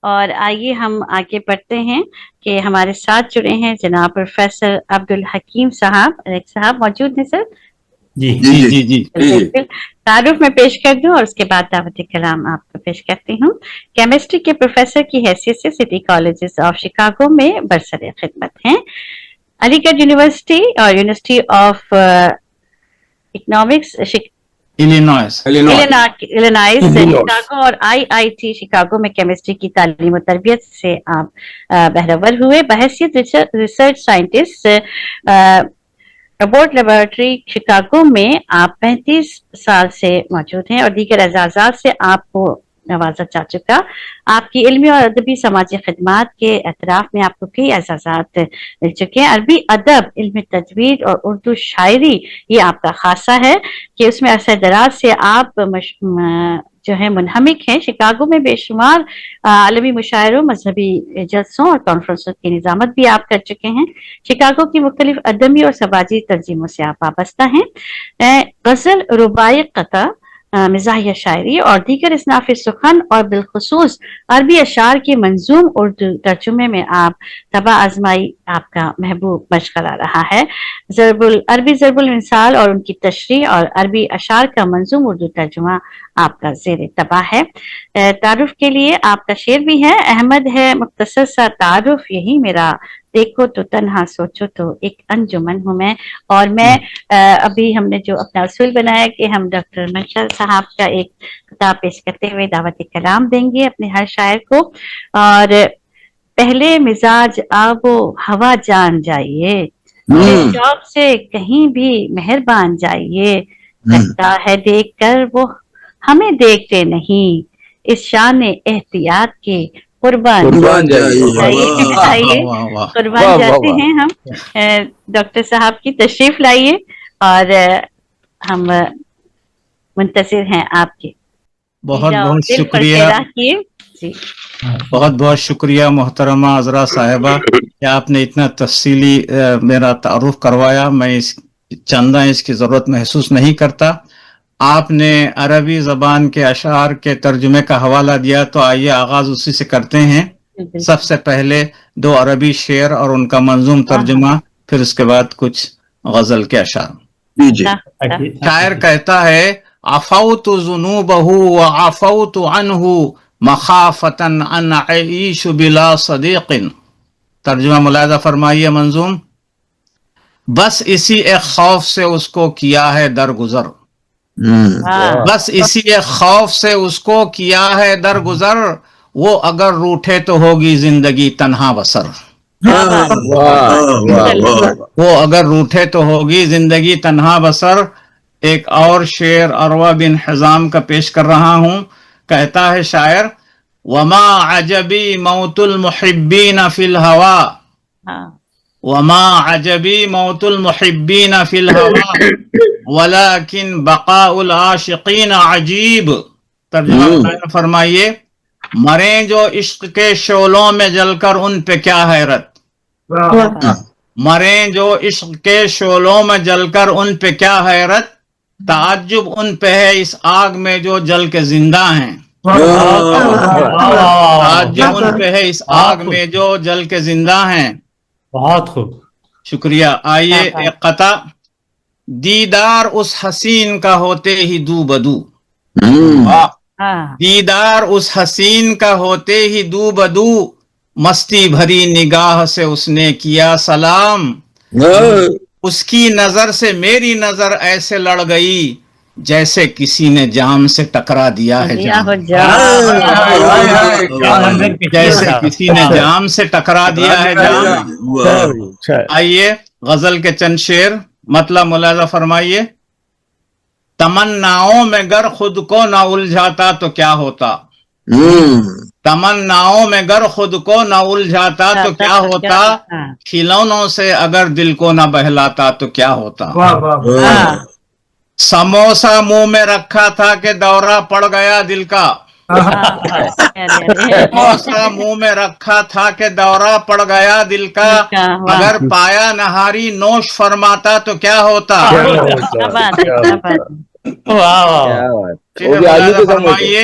اور آئیے ہم آگے بڑھتے ہیں کہ ہمارے ساتھ جڑے ہیں جناب پروفیسر عبدالحکیم صاحب موجود ہیں سر؟ جی جی جی جی بالکل. تعارف میں پیش کر دوں اور اس کے بعد دعوت کلام آپ کو پیش کرتی ہوں. کیمسٹری کے پروفیسر کی حیثیت سے سٹی کالجز آف شکاگو میں برسر خدمت ہیں. علی گڑھ یونیورسٹی اور یونیورسٹی آف اکنامکس الینوائس شکاگو اور IIT شکاگو میں کیمسٹری کی تعلیم و تربیت سے آپ بہرور ہوئے. بحیثیت ریسرچ سائنٹسٹ ابورٹ لیبارٹری شکاگو میں آپ 35 سال سے موجود ہیں اور دیگر اعزازات سے آپ کو نوازا جا چکا. آپ کی علمی اور ادبی سماجی خدمات کے اعتراف میں آپ کو کئی اعزازات مل چکے ہیں. عربی ادب، علم تجوید اور اردو شاعری یہ آپ کا خاصہ ہے کہ اس میں عرصہ دراز سے آپ جو ہے منہمک ہیں. شکاگو میں بے شمار عالمی مشاعروں، مذہبی جلسوں اور کانفرنسوں کی نظامت بھی آپ کر چکے ہیں. شکاگو کی مختلف ادبی اور سماجی تنظیموں سے آپ وابستہ ہیں. غزل، رباعی، قطع، مزاحیہ شاعری اور دیگر اصناف سخن اور بالخصوص عربی اشعار کے منظوم اردو ترجمے میں آپ طبع آزمائی آپ کا محبوب مشغلہ رہا ہے. عربی ضرب المثال اور ان کی تشریح اور عربی اشعار کا منظوم اردو ترجمہ آپ کا زیر طبع ہے. تعارف کے لیے آپ کا شعر بھی ہے: احمد ہے مختصر سا تعارف یہی میرا، دیکھو تو تنہا سوچو تو ایک انجمن ہوں میں. اور میں ابھی ہم نے جو اپنا اصول بنایا کہ ہم ڈاکٹر مشعل صاحب کا ایک خطاب پیش کرتے ہوئے دعوت کلام دیں گے اپنے ہر شاعر کو. اور پہلے مزاج آب و ہوا جان جائیے، شوق سے کہیں بھی مہربان جائیے. لگتا ہے دیکھ کر وہ ہمیں دیکھتے نہیں، اس شان احتیاط کے قربان جائیے. قربان جاتے ہیں ہم. ڈاکٹر صاحب کی تشریف لائیے اور ہم منتظر ہیں آپ کے. بہت بہت شکریہ. جی بہت بہت شکریہ محترمہ عذرا صاحبہ کہ آپ نے اتنا تفصیلی میرا تعارف کروایا. میں چندہ اس کی ضرورت محسوس نہیں کرتا. آپ نے عربی زبان کے اشعار کے ترجمے کا حوالہ دیا تو آئیے آغاز اسی سے کرتے ہیں. سب سے پہلے 2 عربی شعر اور ان کا منظوم ترجمہ، پھر اس کے بعد کچھ غزل کے اشعار. شاعر کہتا ہے: عفوت ذنوبہ وعفوت عنہ مخافۃ ان اعیش بلا صدیق. ترجمہ ملاحظہ فرمائیے منظوم: بس اسی ایک خوف سے اس کو کیا ہے درگزر، بس اسی ایک خوف سے اس کو کیا ہے درگزر، وہ اگر روٹھے تو ہوگی زندگی تنہا بسر. وہ اگر روٹھے تو ہوگی زندگی تنہا بسر. ایک اور شعر عروہ بن حزام کا پیش کر رہا ہوں. کہتا ہے شاعر: وما عجبی موت المحبین فی الہوا، وما عجبی موت المحبین فی الہوا ولیکن بقاء العاشقین عجیب. ترجمہ فرمائیے: مریں جو عشق کے شعلوں میں جل کر ان پہ کیا حیرت، مریں جو عشق کے شعلوں میں جل کر ان پہ کیا حیرت، تعجب ان پہ ہے اس آگ میں جو جل کے زندہ ہیں، تعجب ان پہ ہے اس آگ میں جو جل کے زندہ ہیں. بہت خوب، شکریہ. آئیے ایک قطع: دیدار اس حسین کا ہوتے ہی دو بدو، دیدار اس حسین کا ہوتے ہی دو بدو، مستی بھری نگاہ سے اس نے کیا سلام، اس کی نظر سے میری نظر ایسے لڑ گئی جیسے کسی نے جام سے ٹکرا دیا ہے جام، جیسے کسی نے جام سے ٹکرا دیا ہے جام. آئیے غزل کے چند شعر، مطلب ملاحظہ فرمائیے: تمناؤں میں گر خود کو نہ الجھاتا تو کیا ہوتا، تمناؤں میں گر خود کو نہ الجھاتا تو کیا ہوتا، کھلونوں سے اگر دل کو نہ بہلاتا تو کیا ہوتا. سموسا منہ میں رکھا تھا کہ دورہ پڑ گیا دل کا، سموسا منہ میں رکھا تھا کہ دورہ پڑ گیا دل کا، اگر پایا نہاری نوش فرماتا تو کیا ہوتا. فرمائیے: